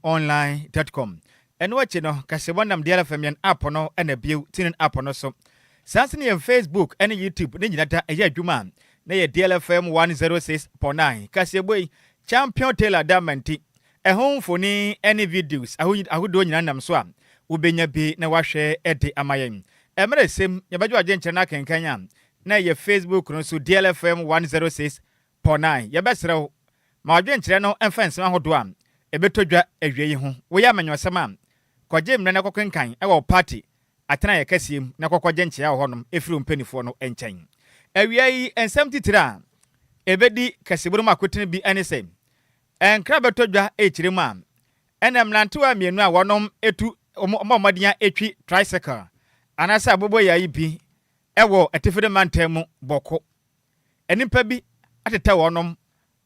DLFMonline.com. And watch no kasebonam DLFM yan app no and a view tin app no so. Sansini on Facebook and YouTube ni nyinata eye adwuma na ye DLFM 106.9 kaseboy champion Taylor Diamond home phone any videos ahudo nyina nam so a ubenya bi na wahwe ede amayen emre sem ye Adjoa Agyei nkyerna kenkanya na ye Facebook no so DLFM 106.9 ye besrew ma Adjoa nkyerna no emfense ahodo a ebetodwa awie yi ho wo ya manyosem a kwaje mna na kokwenkan e wo party atena ye kasiem na kokwaje nkyerna ho nom efiri mpanifo no enkyɛn awie yi ensem titira ebedi kaseburu makotene bi anese enkra betodwa echirem a enem nantewa mienu a wonom etu omomadia etwi tricycle anasa abobo yayi bi ewo etefede mantemu boko enipa bi ateta wonom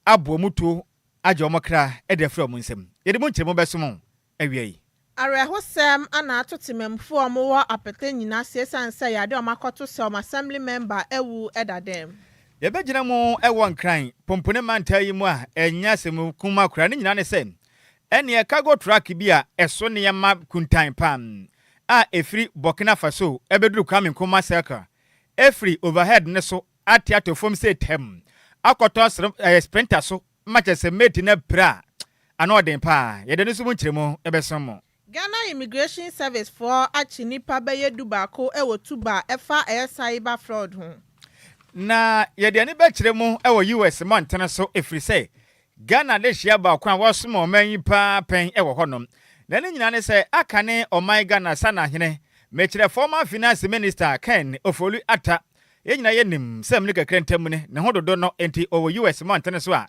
abo mutuo agye omokra edefra omunsem yede mu nkyeremu besom awiei Arehosem ana atotememfo omowo apete nyina siesanse yade omakoto se assembly member ewu edadem yebegyina mu ewo nkran pompone mantayi mu a enya sem kuma kura ne nyina ne se ene cargo truck bi a eso ne yama kuntan pam a efri Burkina Faso ebeduru Kwame Nkrumah circle efri overhead ne so atiato fom se tem akoto sprinter so matches mate na bra anoden pa yede ne so mu nkyeremu ebesom Ghana Immigration Service for achinipa beye dubako ewo tuba efa cyber fraud ho na yede ani be kyeremu ewo US montana so efri se Ghana de hia ba kwa wosomo manyi pa pen ewo honom na ne nyina ne se akane oman Ghana sana hene mekire former finance minister Ken Ofolu Ata ye nyina ye nim sem ne kakrentam ne ne hododo no enti owo US montana so a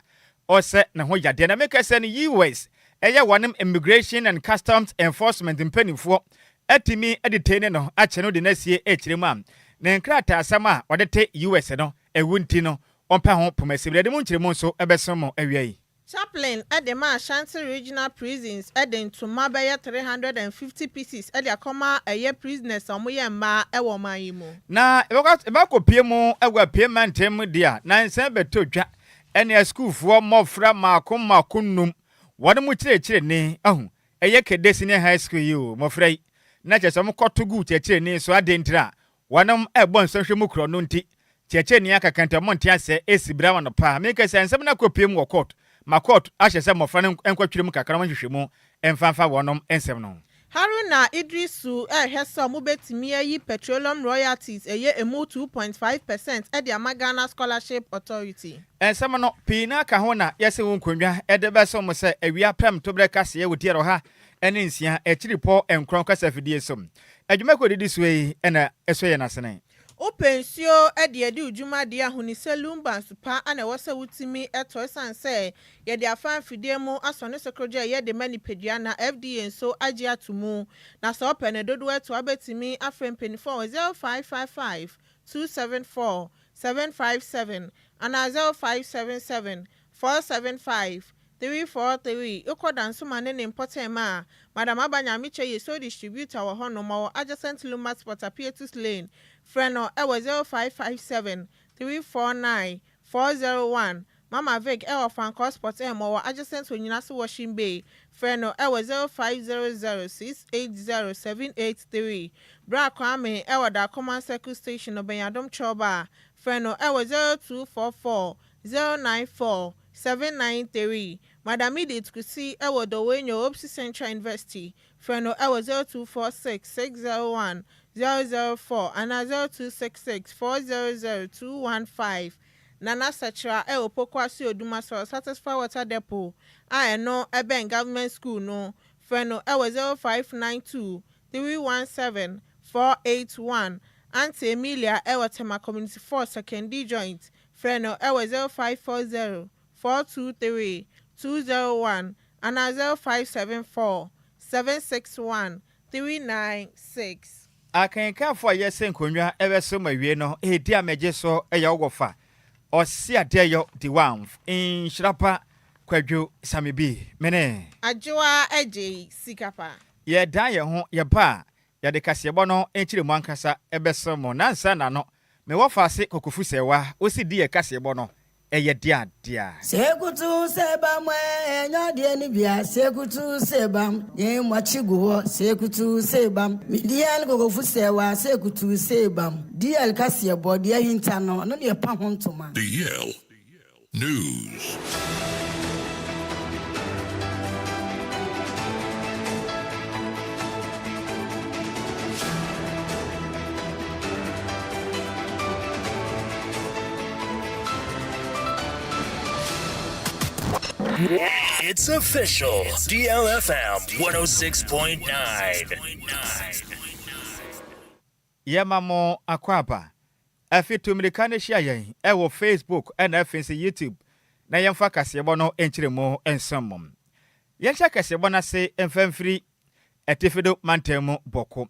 ose ne ho yade na make se ne US eye wanem immigration and customs enforcement mpanifo atimi edetene no ache no de nasie ekiremu am ne nkrata asama odete US no ewunti no ompa ho pomasibire de mu nkiremu nso ebesomo awiei Chaplain Edema Ashanti Regional Prisons Edentuma beye 350 pieces akoma eye prisoners omoye ma ewo mayimu na ebakopie mu egwa pie mantem dia na nsan betodwa ene school fo mofra makonum wade mu kyerɛ ne ahu eye kedesi ne high school yo mofrai na kyerɛ mo kɔto gu kyerɛ ne so adentira wanam ebon sanhwe mu kro no nti kyerɛ ne akakanta monte ase esibra wano pa meka sɛ nsɛm na kopiem wɔ court ma court ahyɛ sɛ mofra no enkwatwere mu kakra mo hwehwemu emfanfa wonom ensɛm no Haruna Idrisu hesa mu betimi ayi petroleum royalties eye emu 2.5% edi Ghana Scholarship Authority. Ensem no pina ka ho na yese wo nkonnwa edebe so mo se awia prem to breka se ye wodiero ha ene nsia ekiripo enkron kasafidie som. Adwuma ko didi suwe ena eso ye nasene. Opensio edi ujuma dia hunise Lumba supa ana wose wutimi eto sanse ye dia fan fidie mu asone sekroje ye de mani pedua na FDA so agye atumu na so opene dodo eto abetimi afrem penifo 0555 274 757 ana 0577 475 343 ukodanso mane ne important ma Madam Abanya Miche ye so distributor wa hono ma adjacent Lumba Sportapiatus Lane Freno ewo 0557 349 401 Mama Vic ewo Franco Sport mo adjacent Onyinaso Washing Bay Freno ewo 0500680783 Bra Kwame ewo da Common Circle Station Obeyadom Choba Freno ewo 0244 094 793 Madam Edith Kusi ewo do wenyo Opsi Central University Freno ewo 0246 601 004 and 0266 400 215 Nana Sachra ewo pokwasi oduma so satisfy water depot no eben government school no Freno ewo 0592 317 481 Auntie Emilia ewo Tema Community 4 secondary joint Freno ewo 0540 423 201 and 0574 761 396 Akanka for yese nkonnwa ebeso mawie no edi ameje so eya ogofa osia deyo di one Nhyiraba Kwadwo Sammy bi mene Adjoa Agyei Sikapa ye dan ye ho ye ba ye de kasebo no enkyire mu ankasa ebeso mo nansa na no me wo fa se kokofu sewa osi di ye kasebo no eye dia Sekutu sebam enyade ni bia sekutu sebam ye mwachigo sekutu sebam midial go fusewa sekutu sebam DL kase body hinta no no ne pa hontoma DL News. It's official. DLFM 106.9. Yamamo akwapa. Afi tumrika ne hia yen e Facebook and afinse YouTube. Na yemfa kasebo no enchiremo ensammom. Yensha kasebo na se emfamfiri etefido mantemu boko.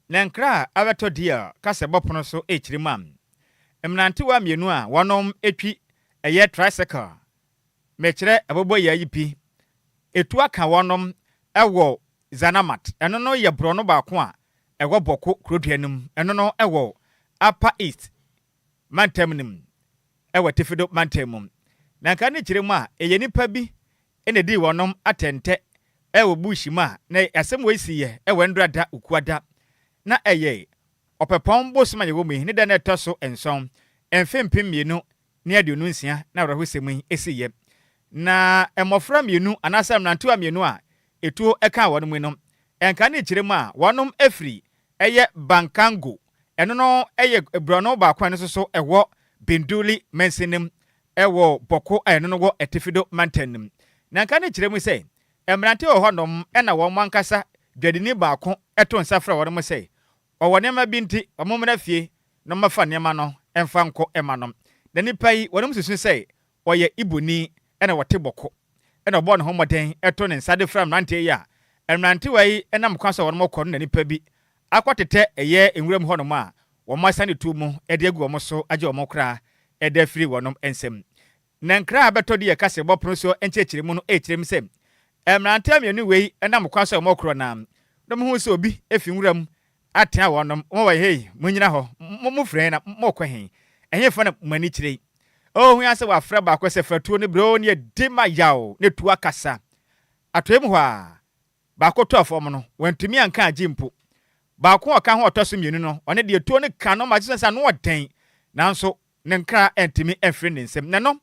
Na nkra abeto dia kasebo pono so echirimam. Emnante wa mienu a wonom etwi eye tricycle. Mechire abobo ya yipi etu aka wonom ewo Zanamat eno no ye bro no ba ko a ewo boko kroduanum eno no ewo Upper East mantamnim ewo Tefido mantamum na nka ne kiremu a eye nipa bi ene di wonom atente ewo bushima na asem we siye ewo ndrada ukuada na eye opepon bosuma ye wo mu ne da na etoso enson emfempem mienu ne aduonu nsia na rahosemu esiye na emofra mienu anasa mnantewa mienu a etuo eka wonu mu no enka ne kiremu a wonom efri eye Bankango eno no eye ebrono ba kwan so so ewo Binduli mensinim ewo boko eno no wo Etefido mantanim na enka ne kiremu se emrante wo honom ena wo mankasa dwadini ba ko eto nsafra wonom se owonema binti omomra fie no mafa nema no emfa nko emanom na nipa yi wonom susu se oye ibuni ena wote boko ena obo ne homoden eto ne nsade from nante ya emrante wai enam kwaso wonom kɔ no na nipa bi akwatete eye enwuram honom a wo masane tu mu ede agu wo so age wo kra ede firi wonom ensem na nkra abeto de yakase bopro so enchechire mu no echirem sem emrante amienu wei enam kwaso wo kro na no mu hu se obi efi nwuram atia wonom wo wa hey munyina ho mu frɛ na mo kɔ hen enye fa na mani chire oh hu ase wa fra ba ko se fratuo ne bro ne de ma yawo ne tu akasa atoem ho a ba ko to afom no wantumi anka agimpo ba ko ɔka ho ɔtɔso mienu no ɔne de tuo ne ka no ma jisensa no ɔden nanso ne nkra entimi efri ne nsem ne no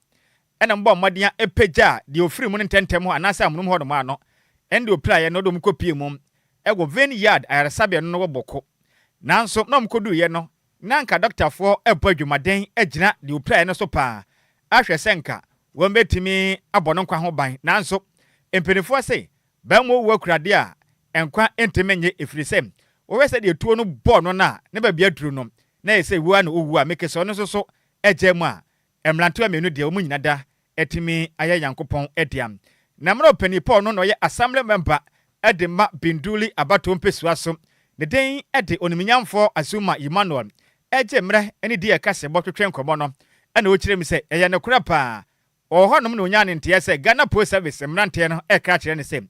ɛna mbɔ mmɔden epeja de ofiri mu ne ntentem ho anasa amunum ho no ma no ɛnde opira ye no do mu kopie mu ɛgo vineyard ayaresabia no bɔkɔ nanso na mkodu ye no nanka doctor fo ebo adwumaden agina de opira no so pa ahwɛ senka wɔn betimi abɔ nkwa ho ban nanso empenifo se bɛmo wo kurade a enkwa entimenye efirisem wo wese de tuo no bɔ no na ne ba bia duru no na yese wua na owu a meke so no so egemu a emranto amenu de omu nyina da etimi aye yankopɔn ediam na mro panipo no no ye assembly member edema Binduli abato mpesua so ne den ede oniminyamfo Asuma Emmanuel eje mre eni de yakase botwetwe nkomo no ana o kire mi se eye ne kora pa ohonom no nya ne nte se Ghana Post Service mrante no eka kire ne se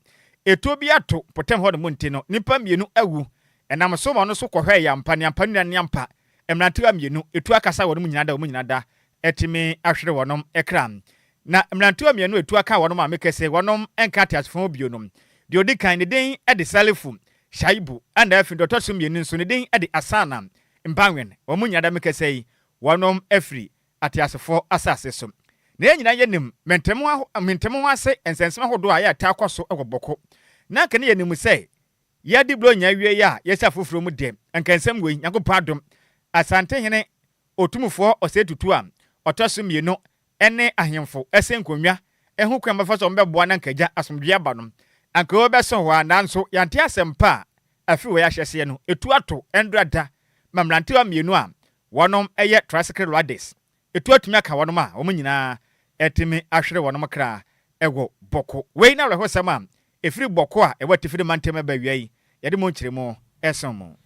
eto bi ato potem ho no munti no nipa mienu awu enam so mo no so kohwe ya mpa ne ampa ne ampa emrantewa mienu etu akasa wo no nyina da etimi ahwere wonom ekram na emrantewa mienu etu aka wonom amekese wonom enka tiasfo bionom de odikan ne den ede Salifu Shaibu anda afi dotɔ so mienu nso ne den ede Asana Mbanwen wo nyina da mekese wonom afri atiasfo asase so na nyina yenim mentemo ho ase ensensema hodo a ya ta kwaso egoboko na kane yenim se yadi blo nya wie ya yesa foforo mu dem enkansem we Nyankopɔn adom asante hene otumufo osetutu a otoso mienu ene ahemfo esenkonwa ehu kwan mafaso mbeboa na nkaja asomdwe abanom anka obeso ho ananso yante asempa afi we yahyese no etu ato endrada mamrante wa mienu a wonom eye tricycle riders etu atumi aka wonom a wo nyina etimi ahwere wonom kra ego boko we na rehosam a efiri boko a ewa Tefido mantem ba wiai yade mo nkyeremo esomo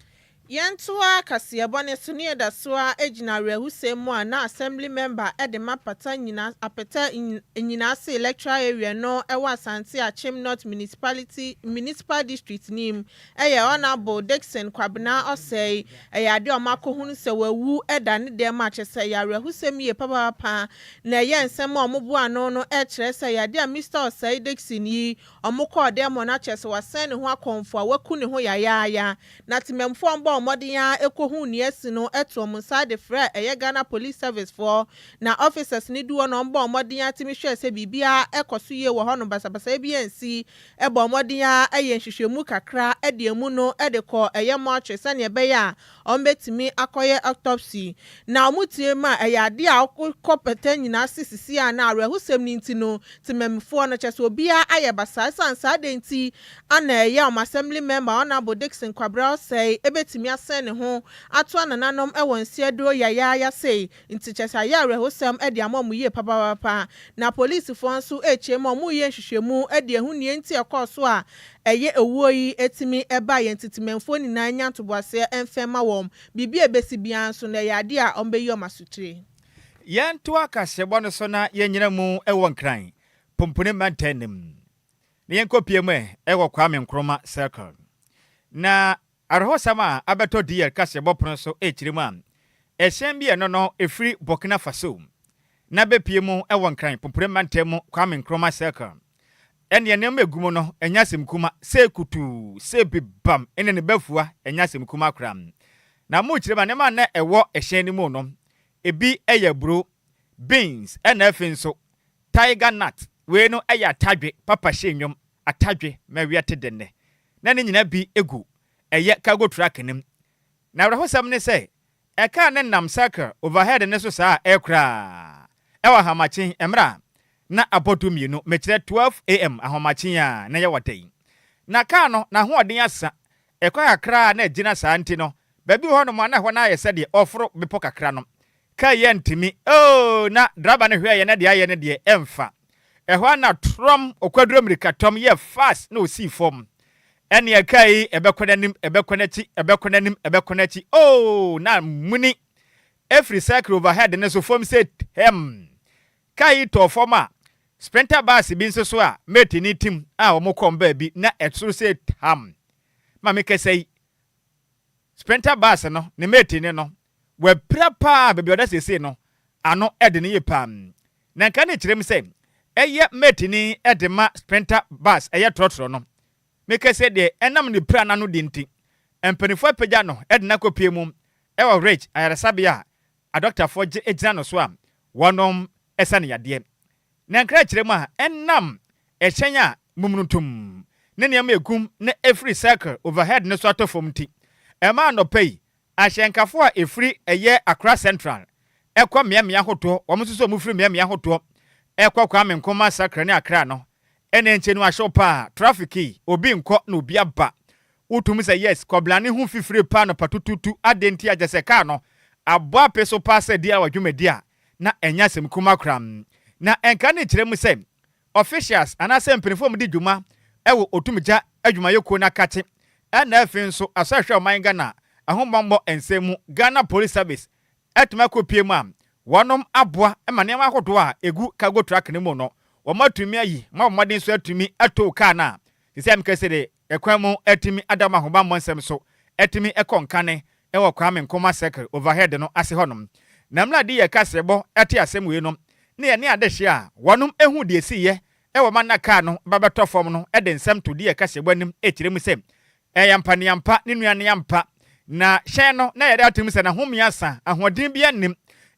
Yentua Kasiabone Sunia da Swa Ejina Rehuse Moa na Assembly Member Edema Pata Nyina Apeta Nyinase Electoral Area no Ewa Santi Achem North Municipal District nim Eye Honorable Dixon Kwabena Osei Eye Ade Omako hunu se wewu eda ne de ma chese ya Rehuse miye papa na ye nsem omobu ano no kire se ya de Mr. Osei Dixon yi omoko de mo na chese wasen ne ho akonfo a waku ne ho ya na timemfo mbo Modia ekohu niesi no eto musa de frɛ ɛyɛ Ghana Police Service for na officers ni duo no mbo Modia timi hwɛ sɛ bibia ekoso ye wɔ hɔ no basabasa bi ansi ɛbɔ Modia ɛyɛ nhwehwɛmu kakra ɛde emu no ɛde kɔ ɛyɛ mortuary sɛ ne ɛbɛyɛ a ɔmbetimi akɔyɛ autopsy na ɔmutie ma ɛyɛ ade a kɔpɛtɛ nyina sisisi a na arehusɛm ni nti no timemfo no kyɛ sɛ obia ayɛ basa sansa de nti ana ɛyɛ assembly member Honorable Dixon Kwabra say ebetimi asɛn ne ho ato anananom ɛwɔ nsiaduro yaya say nti kyɛ sɛ ayɛ arehusɛm ɛde ama mu yie papa na policefoɔ nso ɛkyɛ ma mu yie nhwehwɛmu ɛde ehu nie nti ɛkɔ so a ɛyɛ ewuo yi etimi ɛba yɛn titimemfo nyinaa nya ntoboase ɛmfɛma wɔm bibi ebesi bia nso na ɛyɛ ade a ɔmbɛyi ɔmasotire yɛn to akasɛbɔ no so na yɛnyina mu ɛwɔ nkran pompone mantanim na yɛn kopie mu ɛwɔ Kwame Nkrumah circle na arehosam a abeto DL kasɛbɔ pono so ɛkyire mu a ɛhyɛn bi ɛno no ɛfiri Burkina Faso na bepie mu ɛwɔ nkran pompone mantamu Kwame Nkrumah circle ɛne nneɛma egumu no ɛnya semkuma sɛ kutu sɛ bibam ɛne ne bafua ɛnya semkuma kra na mu kyerɛ ma nneɛma na ɛwɔ ɛhyɛn no mu no ebi ɛyɛ bro beans ɛna afi nso tiger nut we no ɛyɛ atadwe papa hyɛ nnwom atadwe mawia te denne na ne nyina bi egu ɛyɛ cargo truck nim na rahosam ne sɛ ɛka ne nam cycle overhead ne so saa ɛkra ɛwɔ hamachen emra na aboto mienu mekyerɛ 12 am ahomachen a na yɛ watai na ka no na hoɔden asa ɛkɔ kakra na agina saa nti no baabi hɔ no mo na hɔ na ayɛ sɛ de ɔforo bepo kakra no ka yɛ ntimi na driver ne hwɛ yɛ na de ayɛ ne de ɛmfa ɛhɔ na trom okwaduro mirika tom yɛ fast na osi fom ɛne ɛkai ɛbɛkɔ n'akyi na muni every cycle overhead ne so fom set kai to fom a sprinter bus bi nso so a mate ni tim a ɔmo kɔm baabi na ɛsoro set ma me kɛsɛi sprinter bus no ne mate ni no wapira pa baabi ɔda sese no ano ɛde ne yɛ pam na nka ne kyerɛm sɛ ɛyɛ mate ni ɛde ma sprinter bus ɛyɛ trɔtrɔ no me kɛsɛ deɛ ɛnam ne pra na no de nti mpanifo apagya no ɛde na kopie mu ɛwɔ rich ayaresabea a doctorfo gyina no so a wɔnom ɛsa ne yadeɛ na nkra kyerɛm a ɛnam ɛhyɛn a mumnutum ne nneɛma egum na every circle overhead ne so atɔfom nti ɛma anɔpɛ ahyɛnkafo a efiri ɛyɛ Accra Central ɛkɔ mmea hotoɔ wɔn nso so mufiri mmea hotoɔ ɛkɔ Kwame Nkrumah circle ne Accra no ɛne nkyɛn no ahyew pa traffic yi obi nkɔ na obi aba utum sɛ yes kɔblane ho fifiri pa no patututu adenti agye ka no aboa peso pa sɛ dia wadwumadi a na ɛnya sem kuma kram na ɛnka ne kyerɛ mu sɛ officials anasɛ mpanyinfo mu di dwuma ɛwɔ otumgya adwumayɛkuo na kate ɛna afi nso asahwɛ ɔman Ghana ahombɔmbɔ nsɛmu Ghana Police Service ɛtuma kopie mu a wɔnom aboa ɛma nneɛma ahodoɔ a egu cargo truck ne mu no wɔmatumi ayi ma wɔmɔden so atumi ato kaa na sɛ mkɛsɛ de ɛkwan mu atumi adama ahombɔmbɔ nsɛm so atumi ɛkɔ nkane ɛwɔ Kwame Nkrumah circle overhead no ase hɔnom na mla de yɛ kasɛbɔ ɛte asɛm wei no ne yɛ ne adehye a wɔnom ehu de esiyɛ ɛwɔ manna kaa no babɛtɔ fam no ɛde nsɛm to de yɛ kasɛbɔ anim ɛkyerɛ mu sɛ ɛyampa ne yampa ne nua ne yampa na hyɛn no na yɛde atum sɛ na homia sa ahoɔden bi anim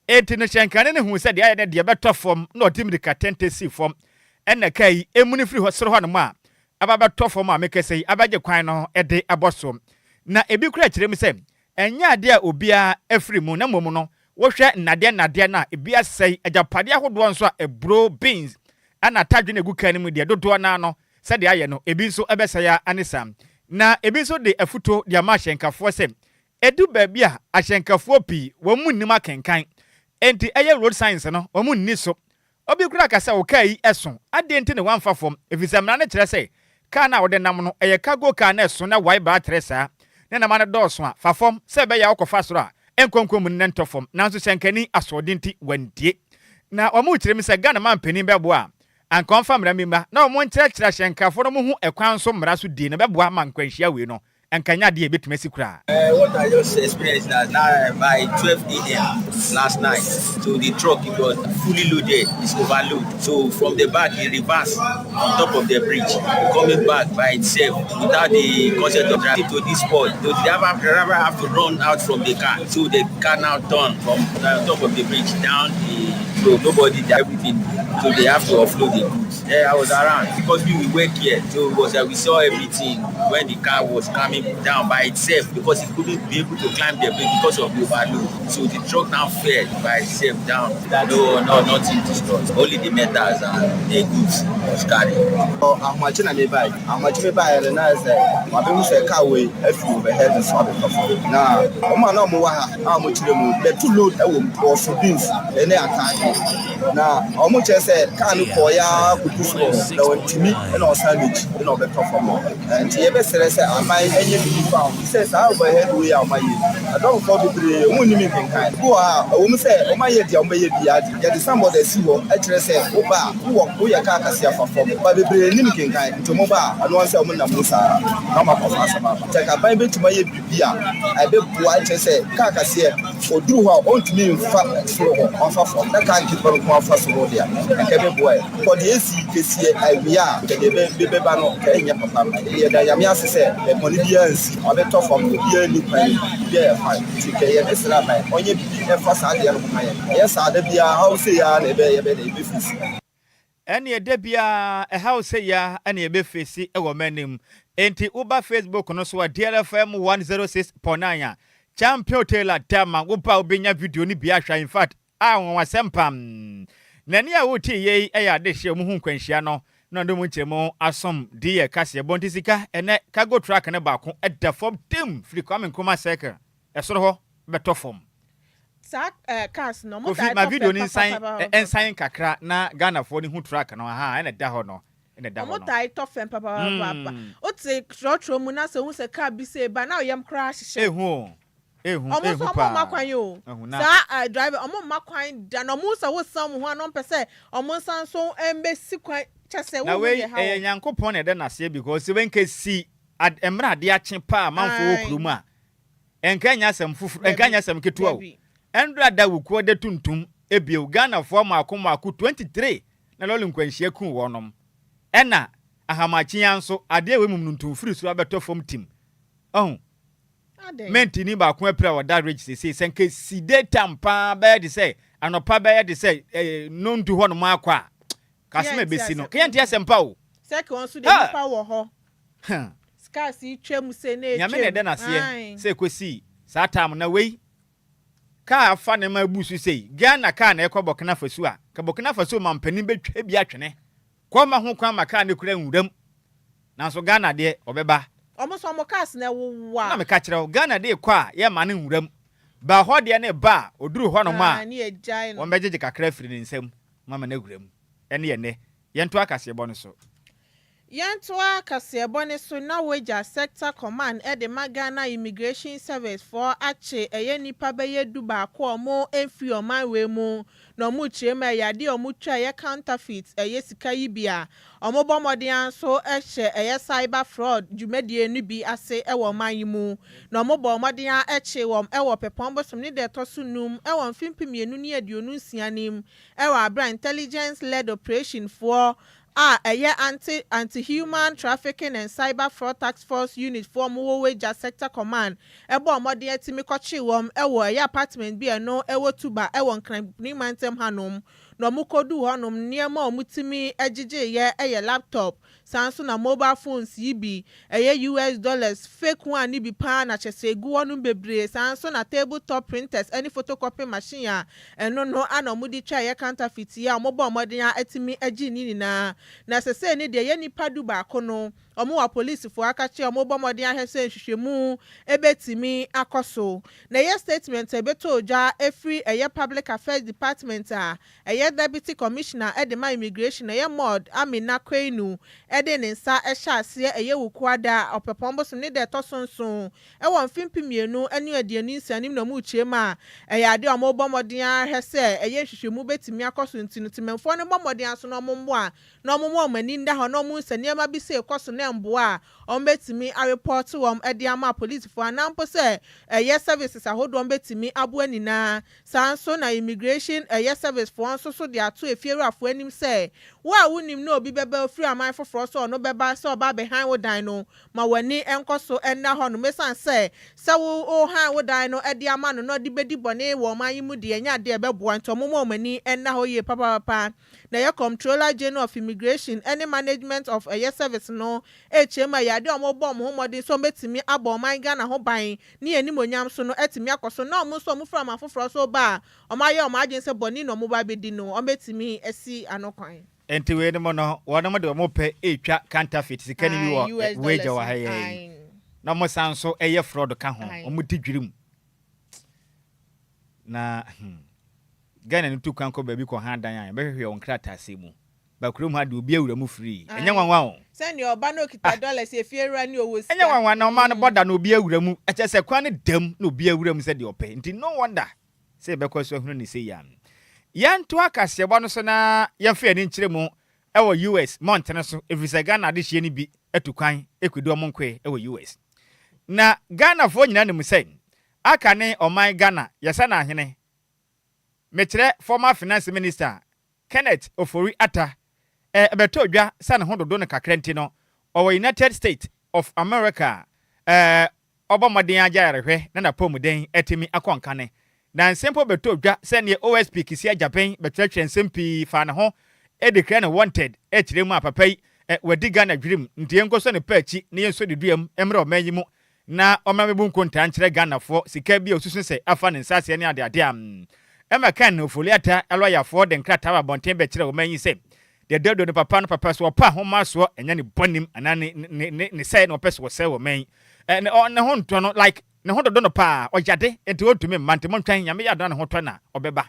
enti no hyɛnkane ne hu sɛ de ayɛ ne de bɛtɔ fam na ɔtim de katente si fam ɛna kai emuni firi hɔ soro hɔ no ma ababɛtɔ fam a mekɛsɛ abagye kwan no ɛde abɔso na ebi kura kyerɛ mu sɛ ɛnya ade a obia afiri mu na mmom no wohwɛ nnade na ebi asɛe agyapade ahodoɔ nso a ebro beans ana tadwe na egu kan mu de dodoɔ na no sɛ de ayɛ no ebi nso ɛbɛsɛe anesam na ebi nso de afuto de ama hyɛnkafoɔ sɛ edu baabi a ahyɛnkafoɔ pii wɔn mu nnim akenkan enti ɛyɛ road signs no wɔn mu nni so obi kura kasa wo kaa yi ɛso ade enti ne wanfa fam efisɛ mmara ne kyerɛ sɛ kaa na wɔde nam no ɛyɛ cargo kaa na ɛso na wae ba atrɛ saa na ma no dɔɔso a fa fam sɛ ɛbɛyɛ akɔfa soro a ɛnkɔnkɔn mu ne ntɔ fam nanso hyɛnkani asɔɔden ti wantie na ɔmo kyerɛ mi sɛ Ghana man panin bɛboa anka ɔmfa mmara mi ma na ɔmo nkyerɛkyerɛ hyɛnkafo no mo ho ɛkwan so mmara so die na bɛboa ma nkwanhyia wei no ɛnkanya deɛ ɛbɛtumi asi koraa. What I just experienced that now by 12 a.m. last night, so the truck it was fully loaded, it's overloaded. So from the back, it reversed on top of the bridge, coming back by itself without the consent of driving to this point. So the driver have to run out from the car. So the car now turned from the top of the bridge down so nobody did everything. So they have to offload the goods. I was around because we work here. So it was we saw everything when the car was coming down by itself because it couldn't be able to climb the bridge because of the overload. So the truck now fell by itself down. No, nothing destroyed. Only the metals and the goods was carried. I'm watching me buy. I'm watching me buy and I say, my people say car way if you overhead and swap it off. Now, no more how much you move. The two load or for beans and they are now, how much I said, can't you call ya to me and all sandwich, you know, better for more. And he ever said, I buy any found. He says, I overhead we are my I don't call the only kind. Who are a woman say, oh my yet, there is somebody see what actually say, Oba, who are who are Kakasia for form, but the limiting kind to mobile and one salmon and Musa. I'm a professor. Take a Bible to my beer. I bet what I say, Kakasia, or do her own to me in fact, for form. That can't keep on first of all there. I can't boy. For the AC, we are the baby banner, Kenya Papa. Yamia said, the Bolivians are better from the year new plan. Yeah, fine. This rabbi, only the first idea of my yes, I'll be a house here and a baby. Any a debia a house here and a befisi a woman enti Uber Facebook no so DLFM 106.9 Champion Taylor Dama upa ubinya video ni biasha in fact was sempam nani a wuti ye eya de hye mu hu kwanhia no na ndo mu nchemo asom die kase bontisika ene cargo truck ne ba ko eda fom tim free coming kuma cycle esoro ho beto fom sa cars no mo ma video ni ensign kakra na Ghana fo ni hu truck no ha ene da ho no ene da ho no mo tai to fem papa o te trotro mu na se hu se car bi se ba na oyam crash hye Almost makwan yo. Sa driver makwan da no musa wo sam ho anon pese omonsan so embe kwan chese wo ye ha. Na we Nyankopon e de na se because when ke si emra de ache pa manfo okrum a enka nya asem fufu enka nya asem ketua o. Endra da wuko de tuntum ebie Ghana fo maako 23 na lolu nkwanhia kun wonom. Ena ahamachi yanso ade we mum ntum firi so abeto fom team. Menti ni ba ko apra wa that rich say senke si data mpa ba de say anopa ba de say no ntu ho no makwa kaseme besi no ke yente asempa o seke won so de nipa wo ho scarce twam se na nyame ne de na se say kwesi sa time na wei ka afa ne ma busu say Ghana ka na ekọ Burkina Faso a ka Burkina Faso mampani betwa bi atwene kwa ma ho kwan maka ne kura nwuram nanso Ghana de obeba almost omo cars na wa na me ka kire Ghana de kwa ye ma ne nwuram ba ho de ne ba oduru ho no ma won bejeje kakra firi ne nsam mama na nwuram ene ye ne yento akase bo ne so na wager sector command e de Ghana Immigration Service for ache eye nipa be ye du ba ko omo enfi oman we mu no mu chema ya de omu twa ye counterfeit eye sika yi bia omo bomode anso ehye eye cyber fraud jumedie nu bi ase e wo man yi mu no omo bomode an eche wom e wo pepon bosom ni de to sunum e wo mfimpimienu ni aduonu nsianim e wo abra intelligence led operation for anti-human trafficking and cyber fraud task force unit for Wager sector command. Ebo omode etimi kochi wom ewo ya apartment bi eno ewo tuba ewo nkran ni mantem hanom. No mukodu hanom niema omutimi ejije ye laptop. Sanso na mobile phones yibi US dollars fake one ni bi pa na chese gu wonu bebre sanso na tabletop printers any photocopy machine ya eno no anomudi twa ye counterfeit ya omobo omode ya etimi eji ni na sese ni de ye nipa du ba ko no omo wa police fo akachi omo bomodin ahese nhwehwemu ebetimi akoso na ye statement ebeto oja every eye public affairs department eye deputy commissioner edema immigration eye mod Amina Kwenu ede ne nsa ehya ase eye wukwada opepombo so ne de tosonson e won fimpimienu enu adiani nsanim na mu chiema eye ade omo bomodin ahese eye nhwehwemu betimi akoso ntinu timemfo ne bomodin aso no mommo a no mommo mani nda ho no mu nsaniema bi se ekoso ne mbo a ombetimi a report wom ede ama police fo anampo se eye services ahodo ombetimi abo anina sanso na immigration eye service fo anso so de ato efieru afo anim se wa wunim no obi beba free aman foforo so no beba se oba behind wo dan no ma wani enkoso enna ho no mesan se wo han wo dan no ede ama no de bedi bone wo man yimu de enya de bebo antomo mani enna ho ye papa na ye controller general of immigration any management of eye service no echema ya de omo bom ho modi so betimi abo man Ghana ho ban ni animonyam so no etimi akoso na omo so omo from afoforo so ba omaye omagen se boni no mo ba bedi no ombetimi esi anokwan enti we ne mo no wona mo de omo pe etwa counterfeit sika ni wo weja wa haye na mo sanso eye fraud ka ho omo tidwirim na Ghana ni tukwan ko baby ko handan an behwe on krata asemu ba kurom ha de obi awura mu free enya wanwa o send your bano kita dollars e fiera ni owo enya wanwa na o ma no border na obi awura mu ache se kwan ne dam na obi awura mu se de ope nti no wonder se be kwaso hunu ni se yan to akase bo no so na yemfa ni nkire mu e wo US mountain so efisa Ghana de hye ni bi atukwan ekwedo mo nkwe e wo US na Ghana fo nyina ne mu se aka ne oman Ghana yesa na ahene metre former finance minister Kenneth Ofori Atta beto dwa san ho dodo ne kakrenti no o United States of America obomodin agyarehwe na napomuden etimi akonkane na nsempo beto dwa sene OSP kisia Japan betretwe nsempi fa ne ho edekre ne wanted ekiremu apapai wadi Ghana dwirim ntie nkoso ne pachi ne yenso deduam emre omanyimu na omamebu nkonta nkyere Ghana fo sika bi osusu se afa ne nsase ne ade am Emma kan ofoliata aloya for den krata ba bonten be kire o manyi se de dedo ne papa so pa homa so enya ne bonim ana ne say no pese wo say wo man ne ho nto no like ne ho dodo no pa ojade enti otumi mante mo ntwan nyame ya do ne ho to na obeba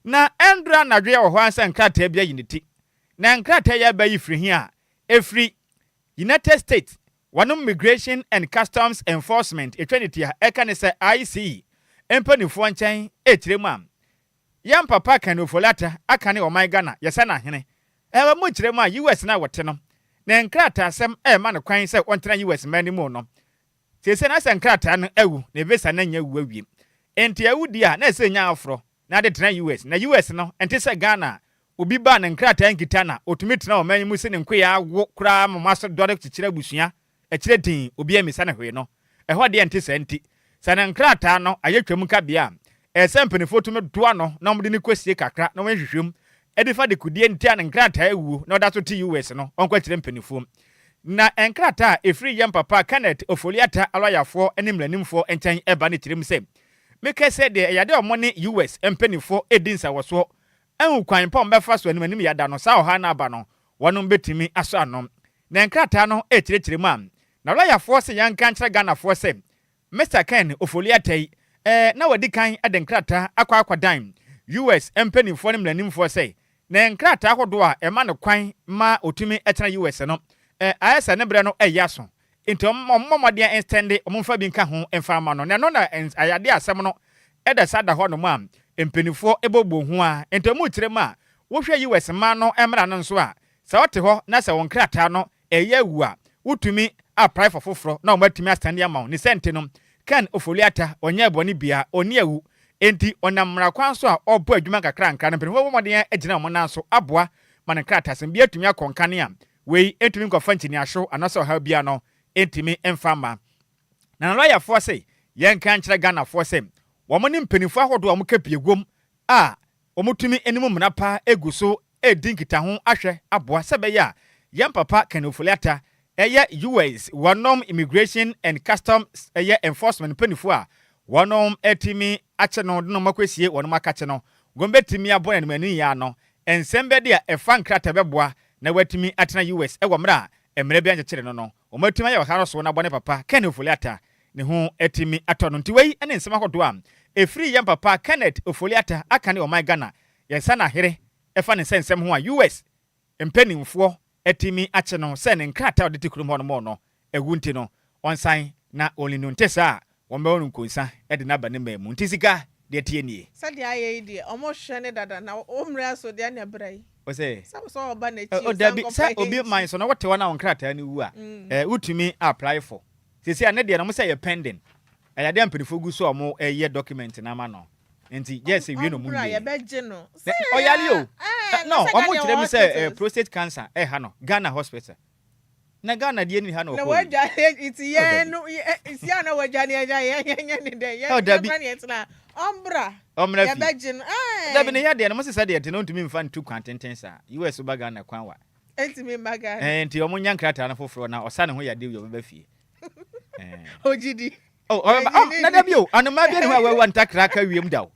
na endra na dwe wo ho ansa nkrata bia yiniti na nkrata ya ba yifri hi a efri United States one Immigration and Customs Enforcement eternity a ekane se IC empanifo nchen ekiremu am Yam papa kan ofolata aka ne oman Ghana yesa na hene ewa mu kiremu a US na wote no na nkrata asem ma ne kwan se ontena US mani mu no sese na se nkrata no ewu na visa na nya wu awie enti awudi a na se nya afro na de tena US na US no enti se Ghana obi ba ne nkrata nkita na otumi tena oman mu se ne nkwe ya wo kura mamaso dore kikira busua ekire din obi amisa na hwe no eho de enti se enti sana nkrata no ayetwam ka bia esempe foto me doa no na mde ni kwasie kakra na wanhwehwem edifa de kudie ntia ne nkrata ewu na oda so ti US no onkwa kire mpanifo na enkrata efri yam papa Kenneth Ofoliata aloyafo enimlanimfo enchen eba ne kirem se meke se de yade omo ne US mpanifo edinsa woso enu kwan pom befa so animanim yada no sa oha na aba no wono betimi aso anom na enkrata no ekirekire mu am na aloyafo se yanka nkire Ghana fo se Mr. Ken Ofoliata na wadi kan adenkrata akwadan US empanifo ne mlanimfo say na nkrata ahodo a ema ne kwan ma otumi etena US no ayesa ne bre no eyaso into mommoden extend omfa bi nka ho emfa ma no na ayade asem no eda sada ho no ma empanifo ebobo ho a into mu kirem a wo hwe US ma no emra no nso a sa wote ho na sa won krata no eyawu a wotumi apply for foforo na o matumi astande ama ni sente no Kan Ofoliata onye boni bia oni awu enti onamra kwan so a obo adwuma kakra nkra na mpemfo moden agina mo nanso aboa man krata sem bia tumi akonkane a wei etumi nkofa nchini ahwo anaso ha bia no entimi emfama na lawyer fo say yen kan kire Ghana fo say wo mo ni mpenifo ahodo wo mo kapiegom a wo mutumi enimu mnapa eguso edinkita ho ahwe aboa sebeya yen papa Kan Ofoliata US one Immigration and Customs enforcement penifo a one etimi ache no no makwesie one makache no gombetimi abona ne mani ya no ensembe de e fan krata beboa na watimi atena US e wo mra emre bia nkyere no no o matuma ye wakaro so na bone papa Ken Ofoliata ne ho etimi atono nti wei ene nsema hodo am efri yam papa Kenneth Ofoliata aka ne o my Ghana yensa na here efa ne sensem ho a US mpanimfo etimi ache no se ne nkrata odete kurum ho no mo no ewu nti no onsan na oli no ntesa won be wonu nkonsa e de na ba ne mamu nti sika de tie nie sade aye die omo hwe ne dada na omra so de na brai o se so oba na chi o da bi sa obi man so no wote wana on nkrata ne wu a utumi apply for sisi ane de na mo say ye pending ya de ampirifo gu so omo ye document na ma no nti yes we no mu ni ya beje no o yali o no omo kire mi say prostate cancer ha no Ghana hospital na Ghana die ni ha no ko na waja iti ye no isi ana waja ni ya ni de ya na ombra ya beje no da bi ne ya de na mo say de no ntumi mfa ntu kwantenten sa US ba Ghana kwan wa ntumi maga nti omo nya nkrata na foforo na osa ne ho ya de yo ba fie ojidi na da bio anoma bia ne ho awa ntakra ka wiem da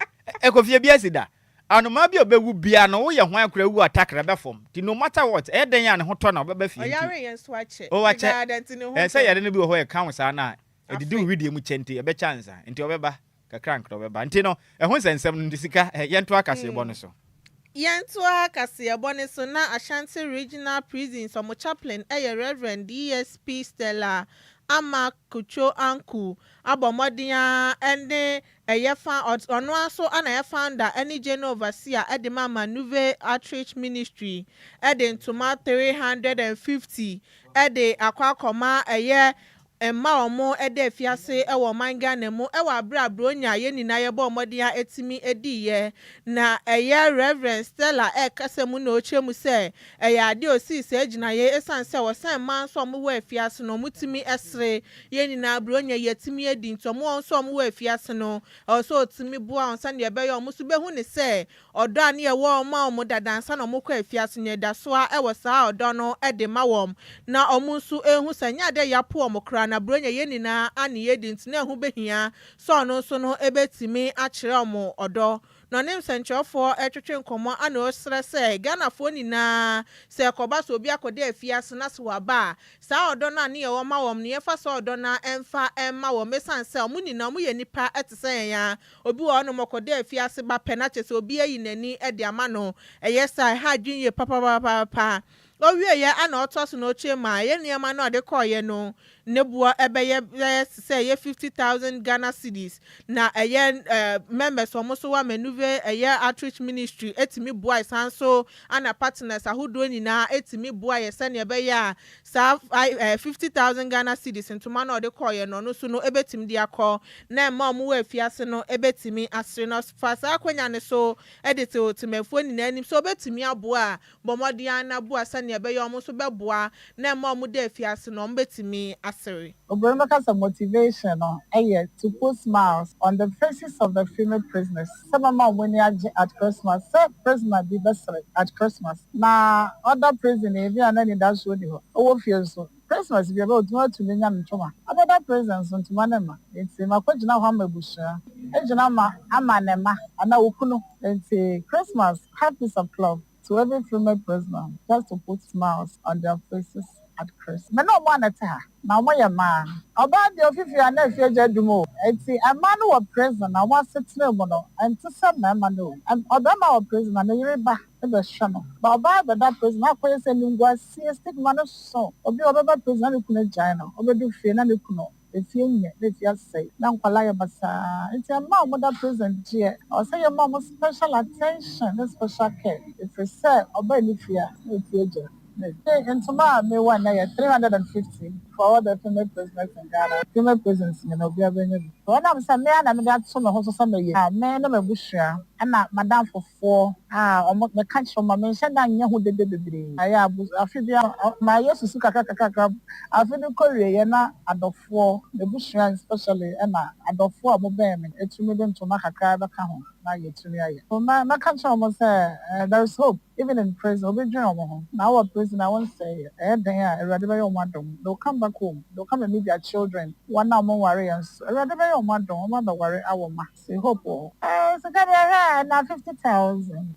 ekofie bia sida anoma bia obewu bia no wo ye ho akra wu atakra be fom ti no matter what e den ya ne ho to na obeba fie oyare yen so ache say yare ne bi ho ye kan sa na edidi video mu chente e be chance nti obeba kakra nkro obeba nti no e ho sensem no sika yento akase bo no so yento akase bo ne so na Ashanti Regional Prison so mo chaplain Reverend DSP Stella ama kucho anku abomodia ene eyefa ono aso ana ye founder ene general overseer edema manuve outreach ministry ede ntoma 350 ede akwakoma eye emma omo ede fiase ewo manga ne mu ewa abrabro nya ye nina ye bo modia etimi ediye na eye Reverend Stella kasemu na ochemu se eye ade osi se agina ye esanse wo san man so mo wa fiase no mutimi esre ye nina abro nya yetimi edi ntomo so mo wa fiase no so otimi bua onsa ne be ye omo so behu ne se odo ane ye wo ma omo dadansa no mo kwa fiase ne da so a ewo sa odo no ede ma wom na omo so ehu sanya de yapo omo na bronya ye nina ani ye di ntine hu behia so no so no ebetimi akire omo odo no nim senchofo etwetwe nkomo ana osre se Ghana fo nina se koba so obi akode afiase na se waba sa odo na ne ye wo ma wom ne ye fa so odo na emfa emma wo mesan se omu nina omu ye nipa etese ya obi wo no mokode afiase ba penache se obi ayi nani ede ama no eyesa ha dwinye papa owie ye ana otoso no ochie ma ye niema na ode koye no nebua ebeye say ye 50,000 Ghana cedis na members omoso wa manuve outreach ministry etimi bua sanso ana partners ahudo nyina etimi bua ye se ne ebeye sa 50,000 Ghana cedis ntoma na ode koye no so no ebetim dia akọ na emma omo wa afiase no ebetimi asre no fasa akwanya ne so edite otimefo nyina anim so ebetimi aboa bomodia na boa ne ebeye omo so beboa na emma omo de afiase no mbetimi Obremaka's motivation to put smiles on the faces of the female prisoners. Some of them when at Christmas, some prisoners be best at Christmas. Now other prisoners, if you are not in that show, oh, feels so. Christmas be about to me and Choma. Other prisons on to Manema. It's in my question now, Hamabusha. Ejanama, Amanema, and now Ukuno. It's a Christmas, have piece of love to every female prisoner, just to put smiles on their faces at Christmas. Me no want to her. Now my man. About the office and if you just do it's a man who was prison. I want to say no and to some man no. And other man prison and you back in the channel. But about that prison, I put sending go see a stick man so. Obi other prison you couldn't join. Obi do feel and you couldn't. If you just say, now Basa, it's a mom with that prison dear. Or say your mom special attention, special care. If you say, obey if you and tomorrow may 350 for all the female prisoners in Ghana. Female prisons, we are bringing. When I'm some man, I'm not so much somebody. Man, I'm a busher. I'm not Madame for 4. Almost the country from my mention that you who did the I feel my yes to Suka. I feel the Korea at the 4, the busher especially, Emma at the 4 mobile. It's moving to Makaka. So my country almost there is hope, even in prison. Now prison, I won't say, they'll come back home, they'll come and meet their children. One now more warriors. Mother worry our mass. Hope. So now 50,000.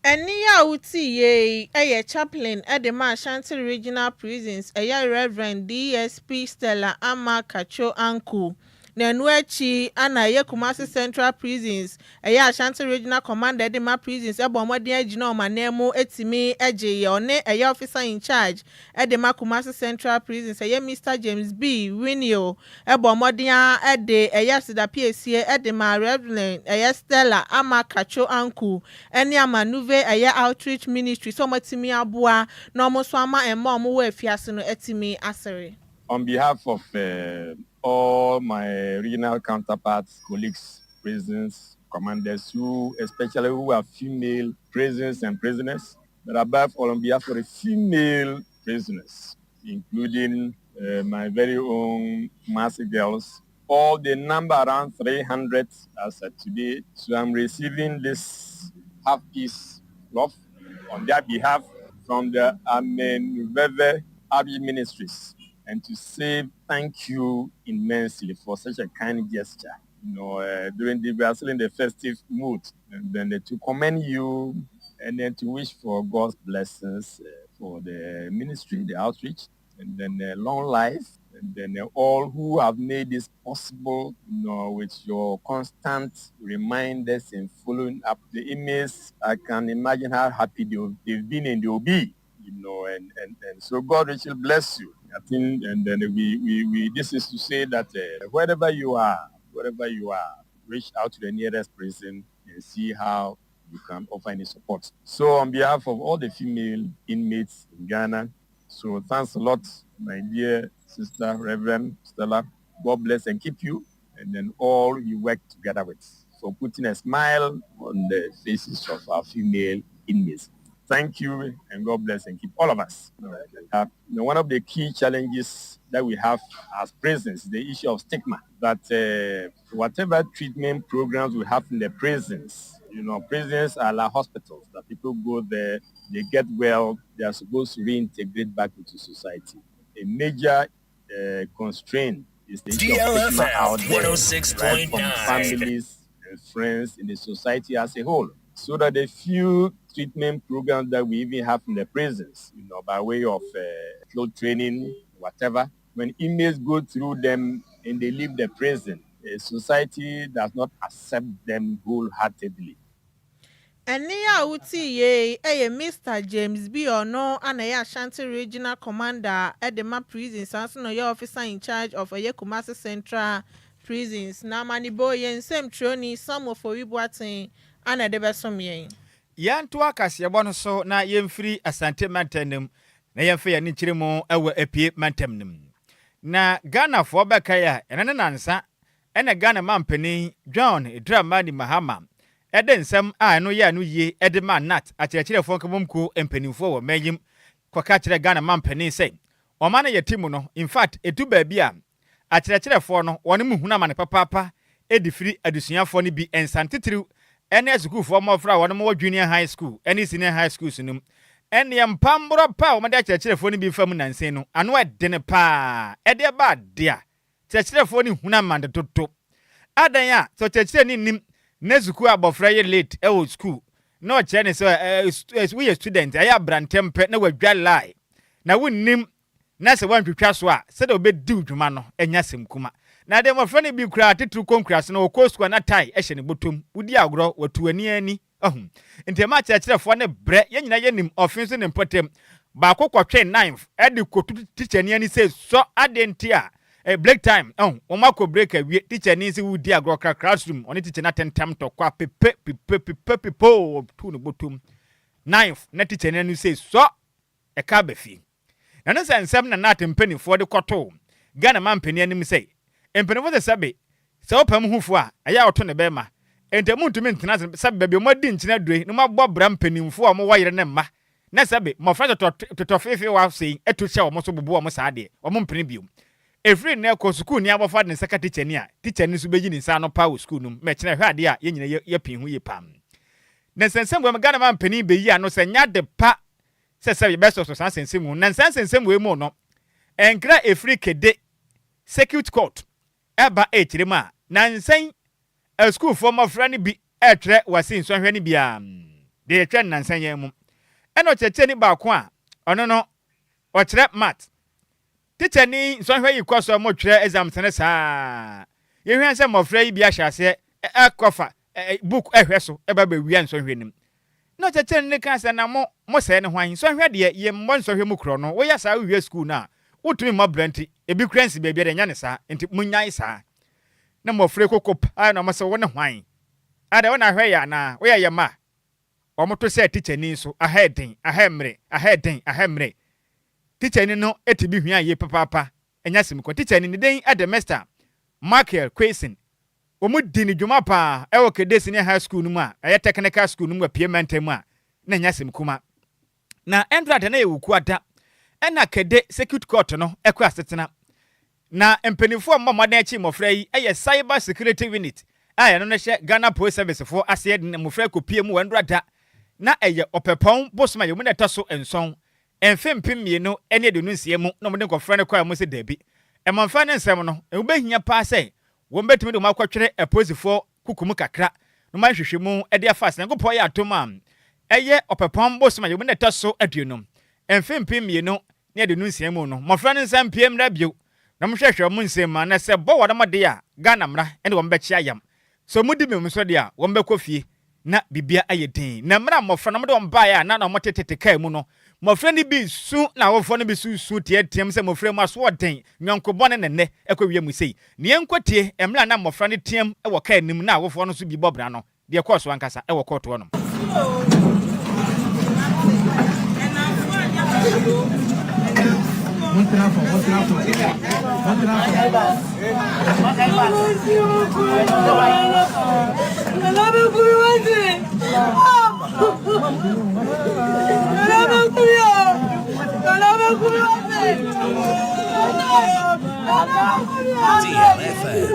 Enia uti ye a chaplain at the Ashanti Regional Prisons, a Reverend DSP Stella Ama Kacho Anku. Nenwechi ana ye Kumasi Central Prisons, a Ashanti Regional Commander de ma prisons, a bombardier Gino Manemo etimi Agyei one a officer in charge at the Kumasi Central Prisons, a Mr. James B. Winio, a bombardier at the Ayasida PSC at the Reverend a Stella Ama Kacho Anku, any manuve a outreach ministry, so matimi abua, no moswama and mom we fiasino etimi asere. On behalf of all my regional counterparts, colleagues, prisons, commanders, especially who are female prisoners and prisoners, but above all on behalf of the female prisoners, including my very own Mercy girls, all the number around 300 as of today. So I'm receiving this half-piece love on their behalf from the Nhyiraba Agyei Ministries, and to say thank you immensely for such a kind gesture. During we are still in the festive mood, and then to commend you, and then to wish for God's blessings for the ministry, the outreach, and then long life, and then all who have made this possible, with your constant reminders and following up the emails. I can imagine how happy they've been and they'll be, and so God richly bless you. I think, and then we this is to say that wherever you are, reach out to the nearest prison and see how you can offer any support. So on behalf of all the female inmates in Ghana, so thanks a lot, my dear sister, Reverend Stella. God bless and keep you, and then all you work together with, for putting a smile on the faces of our female inmates. Thank you, and God bless and keep all of us. One of the key challenges that we have as prisons is the issue of stigma. That whatever treatment programs we have in the prisons, prisons are like hospitals, that people go there, they get well, they are supposed to reintegrate back into society. A major constraint is the issue of stigma out there, right, from families and friends in the society as a whole. So that the few treatment programs that we even have in the prisons, by way of field training, whatever, when inmates go through them and they leave the prison, society does not accept them wholeheartedly. Enia uti ye Mr. James B. Ono and Ashanti Regional Commander at the MAP Prisons, and your officer in charge of Kumasi Central Prisons. Na manibo yen same troni some of Ibuatin and a debesom. Yan to akasiabon so na yemfiri asante mantenem na yemfe ya nichirimo ewe epie mantemnem. Na Ghana for bekaya enane nansa ene Ghana mampeni John Dramani Mahama eden nsem a no ye anu ye edema nat akyerɛkyerɛ fo nkabomku empanimfo wo mayim kwaka kyerɛ Ghana mampeni sɛ ɔma ye timu no, in fact etu baabi a akyerɛkyerɛ fo no wɔne mu huna mane papa edifiri adusuafo no bi ensantitiriw ene school for more fra wɔne mo junior high school ene senior high school sunum ene mpambro pa wɔn de akyerɛkyerɛ fo no bi fam nansen no ano ɛdene pa ɛde ba de a kyerɛkyerɛ fo no huna mande toto adan a so kyerɛkyerɛ ni nim na school abofra ye late e school na ɔkyerɛ ne sɛ we student aya brantempe na wadwa lie na wonnim na sɛ wantwitwa so a sɛ de obedi dwuma no enya semkuma na de mofra ne bi kura titru konkurase na okɔ school na tai ehye ne botom wudi agro watu ani ntema kyerɛkyerɛfo ne bre ye nyina ye nim offense ne mpotem ba kokɔtwe 9th e de kotu teacher ni ani sɛ so adenti a break time omako break awie teacher ni nsi wudi agro classroom oni teacher na tentam to kwa pepe tu no botom 9th na teacher ni sɛ so e ka bafi na no sɛ nsɛm na natempanifo de kɔto Ghana mampani anim sɛ empanifo sɛ sabe sɛ opam hufo a aya oto ne bema entamu ntumi ntena sabe baabi mo di nkyina dure no mabɔ bra mpanimfo a mo wayere ne mma na sabe mo fa to fefe wa sei eto hye mo so bobo mo saade o mo mpene biom efri na ko school ni abofa ne saka teacher ni a teacher ni so beji ni sa no power school no me kyena hwe ade a ye nyina ye pin hu ye pam na sensem go Ghana mampani be yi ano sɛ nya de pa sɛ best of sensem mu na sensem we mu no enkra efri kede circuit court eba echirem a na nsen a school for my friend bi etre wasi nsonhwe ni bia de twa nansan yan mu eno cheche ni ba ko a ono no o kire mat teacher ni so hwe yi kwaso mo twere exam sene saa ye hwe se mo fra yi bi a hyase kofa book ehwe so e ba ba wian so hwe nim no cheche ni kan se na mo se ne hwan so hwe de ye mo so hwe mu kro no wo ya saa hwe school na wotumi mo brenti ebi kransi be de nya ne saa enti munyan saa na mo fra kokop a na mo se wo ne hwan ada wona hwe ya na wo ya ma omoto se teacher ni so ahemre teacher ni no etibi hwan ye papa enya simko teacher ni den ademester Michael Quason omu di ni dwuma pa e wo kede senior high school nu mu a e technical school nu mu a piemente mu a na enya simkuma na Andrew de na ewuku ada ena kede circuit court no ekọ asetena na empenifo mmammadan echi mofra yi eye cyber security unit aya no ne hye Ghana Police Service for ase de mofra kopie mu Andrew da na eye opepon bosma yemu na taso enson enfempem mienu ene de nunsie mu no mo de nkofra ne kwa mu se dabi emanfa ne nsem no ebehia pa se wo mbetimi de makwatwere eposifo kukumu kakra no ma hwehwe mu ede afase nkopo ya atoma eye opepon bosma yemu na taso aduonum enfempem mienu ne de nunsie mu no mofra ne nsem piem na bio na mo hwehwe mu nsem ma na se bo wada made ya Ghana mra ene wo mbechi ayam so mudi me so de a wo mbekofie na bibia ayedin na mra mofra na mo de omba ya na motetete kai mu no mofra ni bi su na wofo no bi su tietiem se mofra mu aso den nyonkobone nenne ekwawie mu sei ne enkotie emra na mofra ne tiem e wo kai nim na wofo no so bi bobra no de course wankasa e wo court no DLFM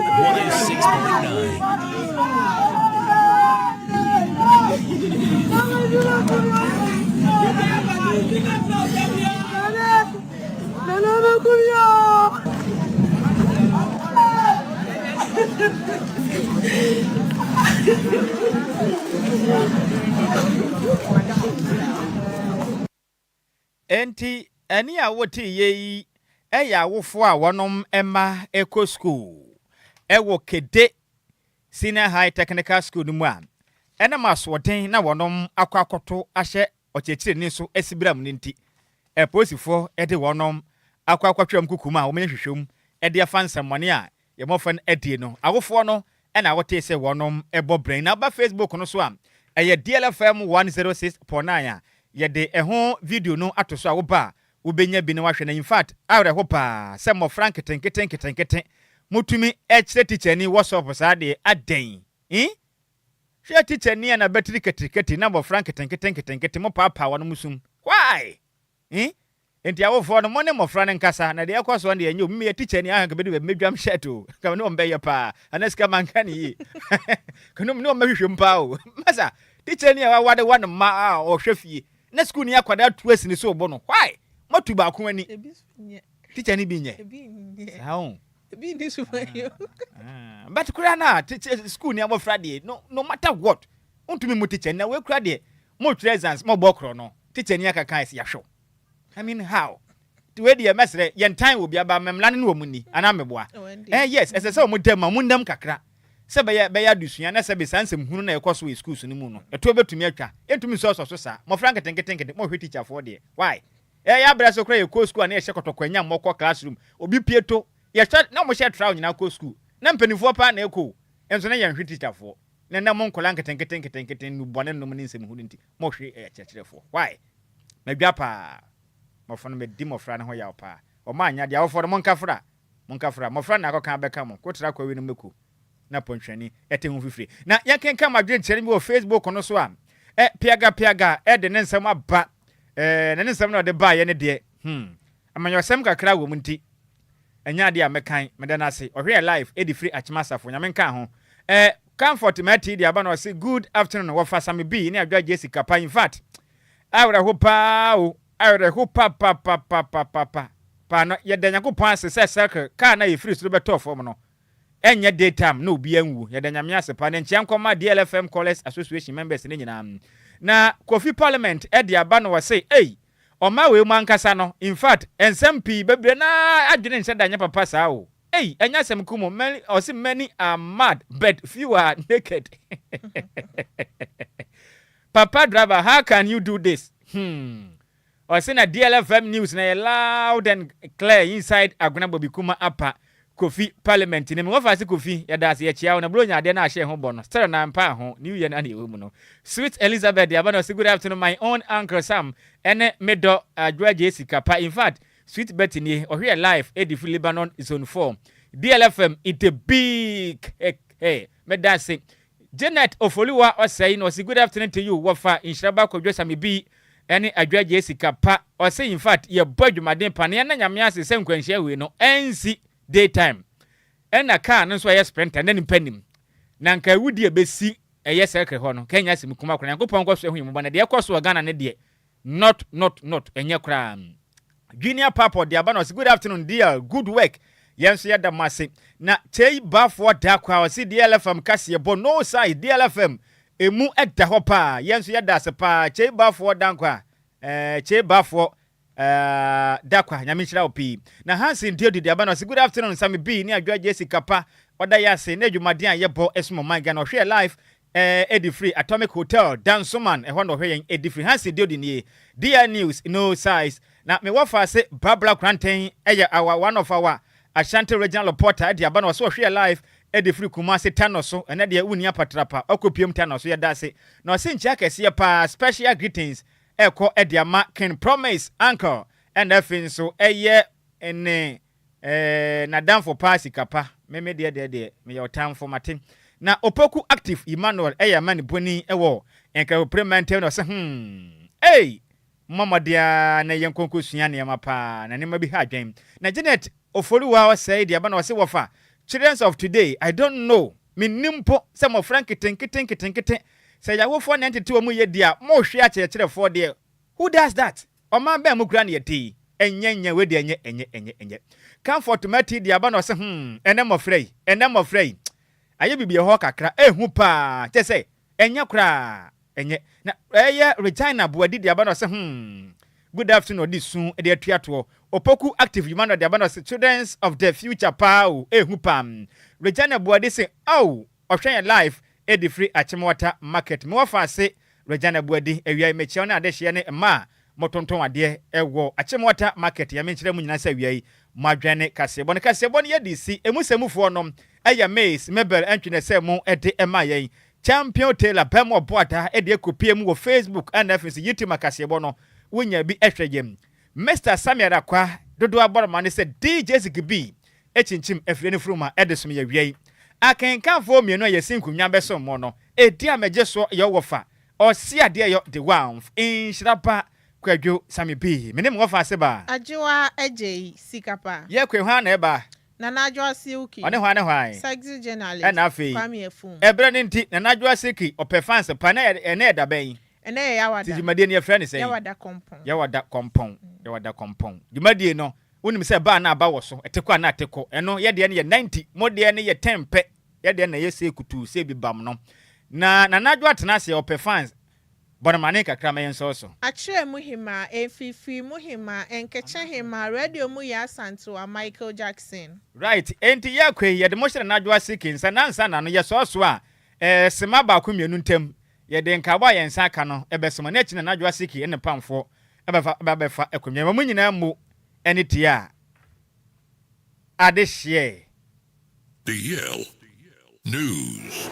106.9. enti ani a woti ye eya wofo a wonom emma eco school ewo kede senior high technical school mu a ena masoden na wonom akwakoto ahye ochechire ni so esibram ni nti eposifo ede wonom akwakotwam kukuma wo menye hwehwem ede afansamone a ye mofan ade no awofo no ena wote se wonom ebo brain na ba Facebook no so a eye DLFM 106.9 a ye de eho video no atoso a wo ba wo benya bi na wahwe na in fact awre ho pa se mo frank tenketen mutumi echire teacher ni WhatsApp sa de aden hwe teacher ni na battery ketiketi na mo frank tenketen mo papa wono musum why enti awofo no mo ne mo fra ne nkasa na de ekoso de enye omi teacher ni ahanka be de medwam sheto kam ne ombe ye pa anaska manka ni yi kanu ne omahwehwe mpa o masa teacher ni awade wan ma a o hwefie na school ni akwada tuasi ni so obo no why matu ba ko ani teacher ni bi nye sao bi ni so mayo but kura na teacher school ni abofra de no matter what untumi mu teacher na we kura de mo presence mo bokro no teacher ni aka kan ya hwo I mean how to we the mesre yen time will be aba memlane no omuni ana meboa yes ese se omudam mundam kakra se be ya dusua na se be sansem hunu na ekoso we schools ni mu no eto betumi atwa entumi so sa mo frank tenketen mo hwe teacher for de why ya bra so kra ye ko school na ye hyekoto anya moko classroom obi pieto ye hwa na mo hye trial nyina ko school na mpanifo pa na eko enso na ye hwe teacher for na mo nkola tenketen nu bone no mo nsem hunu nti mo hwe kyekere for why madwa pa mofano me di mofra ne ho yaw pa o ma anya de awofo monkafra mofra na akoka beka mo kotra kwa wi no meku na pontwani ete hu fifiri na yankenka madwe nkyere mi wo Facebook no so a piaga de ne nsem aba ne nsem no de ba ye ne de amanyo sem kakra wo munti anya de a mekan meda na ase o hwe live edi free achimasafo nyamenka ho comfort mati de aba no say good afternoon wo fa Sammy B ne Adjoa Agyei Sikapa in fact awra ho pa o awre ho pa no ye danya ko pan se circle ka na ye free so beto form no enye daytime no obi anwu ye danya me ase pa ne nchian koma DLFM Callers Association members ne nyina na Kofi Parliament edi aba no say hey Oma we mankasa no in fact ensem bebre na adwene nse da nya papa saa o hey enya sem kumo many are mad but few are naked. Papa driver, how can you do this? Or say na DLFM news na loud and clear inside Aguna Bobikuma apa Kofi Parliament ni me fa se Kofi ya da se ya chia na bro nya de na ahye ho bo no still na mpa ho new year na na ewu mu no. Sweet Elizabeth de abana say good afternoon my own uncle Sam ene medo Adjoa Agyei Sikapa. In fact Sweet Betty ni ohwe live Edif Lebanon zone 4 DLFM it a big hey me da say Janet Ofoliwa or say no say good afternoon to you wafa Nhyiraba Kwadwo Sammy bi ene Adjoa Agyei Sikapa or say in fact ye bodwumaden pane na nyame ase se nkwanhia we no ensi daytime ena car no so ye sprinter na nipanim na nka wudi ebesi eye sekre ho no kenya sim kuma kora yankopon kwaso ehu mu bana de ekoso Ghana ne de not enye kra junior papa de aba no good afternoon dear good work yenso ya da mase na chei bafo da kwa o si DLFM kase bo no side DLFM emu edda ho pa yenso ya da se pa chei bafo da kwa chei bafo dakwa nyamishira opi na Hansi ndio de aba no good afternoon Sammy B ni Adjoa Agyei Sikapa oda ya se na dwumaden ayebo esmo man Ghana hwe live Eddie Free Atomic Hotel Dansoman ho no hwe yen Eddie Free Hansi ndio de ni DR News no size na me wafa se Babla Kranten our one of our Ashanti regional reporter de aba no so hwe live Eddie Free Kumasi tano so ene de uni apatrapa okopiem tano so ya da se na se nchia kese pa special greetings Eko Ediama can promise uncle and effing so eye ene na down for pass Sikapa me de me your time for Martin na opoku active Emmanuel man boni ewo enka premente no se hey mama dia na yenkonko sua ne mapa na ne ma bi ha dwen na Janet Ofoliwa wa say dia ba na se wofa children of today I don't know me nimpo se mo frank keten say ya wo 492 mu ye dia mo hwe a kire for there who does that o man ba mu kura ne yeti enyenye we de enye comfort mati dia ba no se ene mo frey aye bibie ho kakra ehu pa te say enye kura enye na Regina Buadi dia ba no se good afternoon this soon e de atuato opoku active human dia ba no se children of the future pa ehu pam Regina Buadi say oh ohwen live Eddie Free Achimwata market me wafa se Regina Buadi awia mechi na ade hye ne ma motonton ade ewo Achimwata market ya menchire mu nyina se awia madwane kasebon ye DC emusemufo nom aya Mace Mebel entwene se mu ede ema yen champion Taylor Bemo Boata ede ekopie mu wo Facebook and FNC YouTube kasebon no wonya bi ehwegem Mr. Samuel Akwa dodo aboroma ne se DJ Zigibi echinchim efre ne fruma edesum ye wiei akenkan fo mienu ye sinkunwa beso mo no edi ameje so ye wofa o si ade yo the one Nhyiraba Kwadwo Sammy B menem wofa se ba Adjoa Agyei Sikapa ye kwehwa na eba na Adjoa Siuki one hwan sexy journalist and afi kwame efum ebre ne nti na Adjoa Siki opefans pa na ene da ben ene yawada tijumade ne friend say yawada kompon jumade no wonim se ba na aba wo so eteko na ateko eno ye de ne ye 90 mode ne ye 10 pe ye de na ye se kutu se bi bam no na Adjoa tena se opefans bonamane kakra mayen so akire muhima efifi muhima enkeche hima radio mu ya santo a Michael Jackson right enti yakwe ye de mo hire na Adjoa Siki nsa na no ye so a sema ba ko mienu ntem ye de nka ba ye nsa aka no ebesomo na echi na Adjoa Siki ene pamfo ebefa ekomye mu nyina mu ene tia ade hye DL News.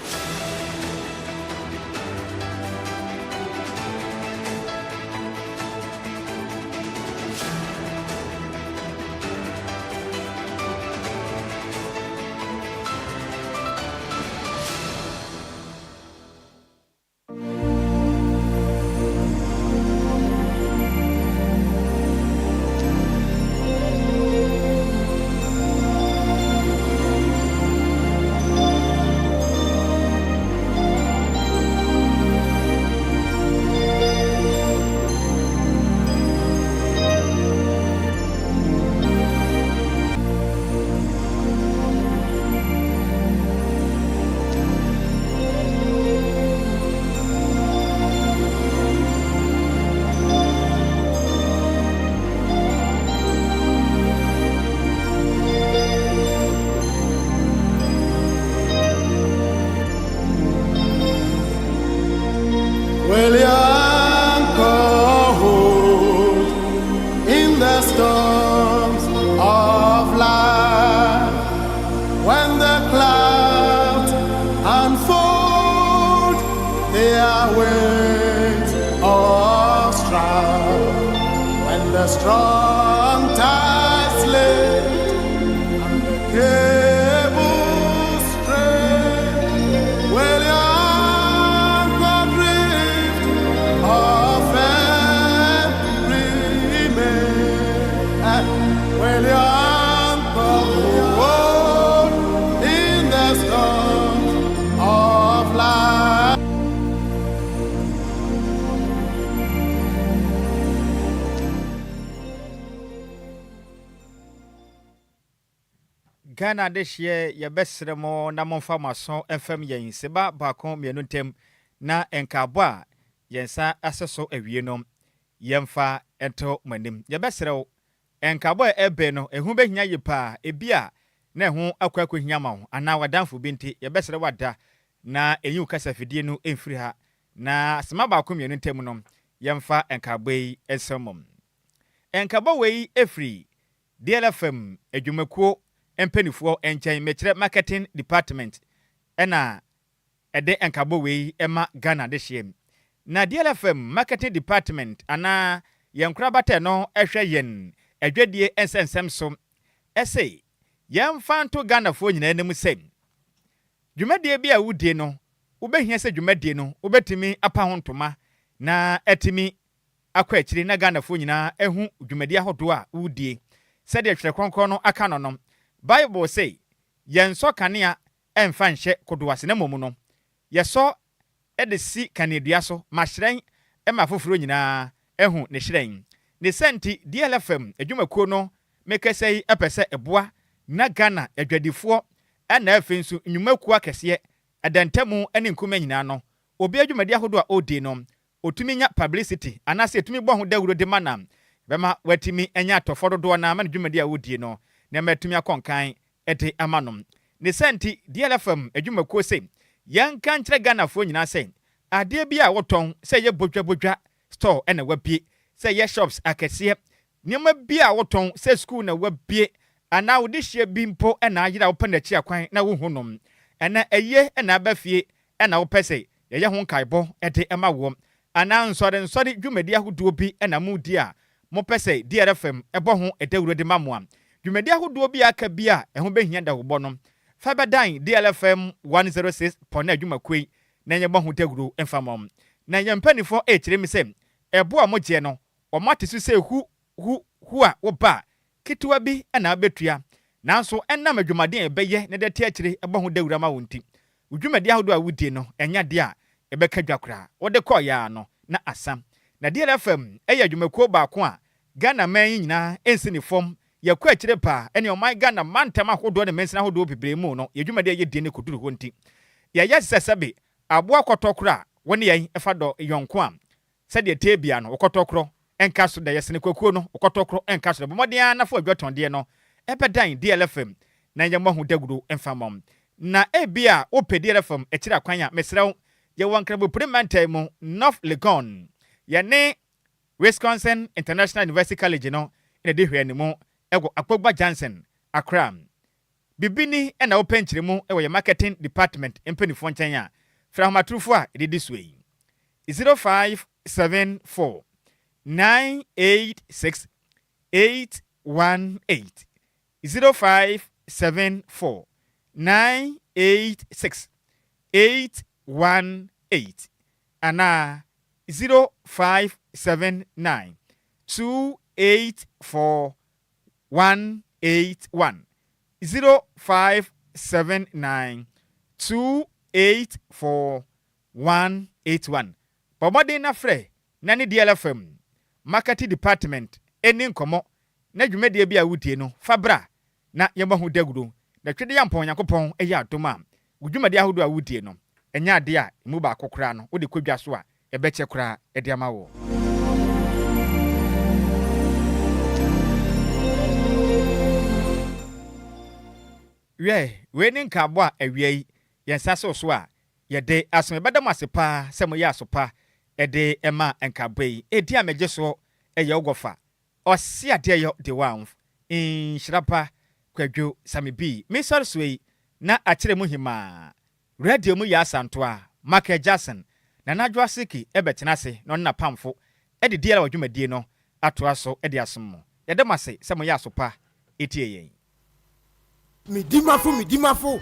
strong ties laid, and the cables straight. Will your anchor drift off and remain? Will your anchor hold in the storm of life? Ghana this year your best remo na monfa maso FM yen seba bakon mienu ntem na enkabwa yensa aseso awie no yemfa ento manim your best rew enkabwa ebe no ehu behia yipa ebia na ehu akwa hia ma ho ana wadanfo binti your best rew wada na eyi kasa fidie no emfiri ha na sema bakon mienu ntem no yemfa enkabwa yi esemom enkabwa wei efri DLFM adwumakuo empenifuo enchen mechire marketing department ena ede enkabo wei ema Ghana de hiem na DLFM marketing department ana yenkrabate no ehwe yen adwadie ensensem so ese yemfanto Ghana fo nyina enem sem dwumadie bia wudie no wobehia se dwumadie no wobetimi apa hontoma na etimi akwa akiri na Ghana fo nyina ehu dwumadie ahodo a wudie se de hwere kronkron no aka no Bible say yenso kanea emfa nhye kodowase na momu no yeso edesi kanedua so mahyiren ema foforo nyina ehu ne hyiren ne senti DLFM adwumakuo no mekesei epese eboa na Ghana adwadifo na afensu nnwumakuo akese adantamu ene nkuma nyina no obi adwumadi ahodo a odi no otumi nya publicity anase etumi bo ho dawuro de manam bema watimi enya atofo dodo na ma adwumadi a odi no na matumi akonkan ede amanom ne senti DLFM adwumakuo se yanka nkyere Ghana fo nyina se ade bia woton se ye bodwa store ena wabie se ye shops akese niam bia woton se school na wabie ana wode hye bimpo ena ayira wo panachi akwan na wo hunom ena eye ena abafie ena wo pese ye ho nkaibo ede ema wo ana nsore dwumadi ahodo bi ena mudi a mo pese DLFM ebo ho edawuro de mamoa dwumadi ahodo bi aka bia eho behia da wo no fa bedan DLFM 106 pona adwumakui na nyebo ho dawuro emfamom na yempanifo ekire mi se ebo a mogye no o matesu se hu a wo ba kitwa bi na betua nanso enam adwumaden ebeye ne de te akire ebo ho dawuro ma wonti dwumadi ahodo a wudie no enya de a ebeka dwakra wo de koya no na asam na DLFM eya adwumakuo ba ko a Ghana man nyina ensini fom yakwa akire pa ene o my Ghana mantam ahodo ne mensina ahodo bebre mu no yedwumade ye die ne koduru honti ya yesesebe abo akotokro woni yan efa do yonko am se de tebia no okotokro enka so da yesene kwakuo no okotokro enka so bomodea na fo adwoton de no ebedan DLFM na yemmo ho daguro emfamom na ebia opedi DLFM ekira akwan mesrew ye wankrabo primantai mu North Legon ye ne Wisconsin International University College no ene de hwe animu ego Akpogba Johnson Accra bibini ena openchire mu ewo ye marketing department empenifo nchen a frahmatrufo a ede this way 0574 986 818 0574 986 818 ana 0579 284 181 0579 284 181 Pomode na fre na ni DLFM marketing department eni nkomo na dwumade bia wudie no fabra na yemba hu daguro na twede yampon yakopon eya atoma dwumade ahodo a wudie no enya ade a mu ba kokora no wode kwadwa so a ebeche kora ede amawo we ni nkabo a awie yensa so a yede aso bedam asepa semo ya asopa ede ema nkabei edi ameje so eye ogofa osi ade yo de wan Nhyiraba Kwadwo Sammy bi misor suei na akire mu hima radio mu ya asanto a Michael Jackson na Adjoa Agyei Sikapa ebetena se no na pamfo ede diara wadwumadie no atoa so de asom mo yɛde ma se sɛ mo yɛ asopa etie yɛn Midimafo,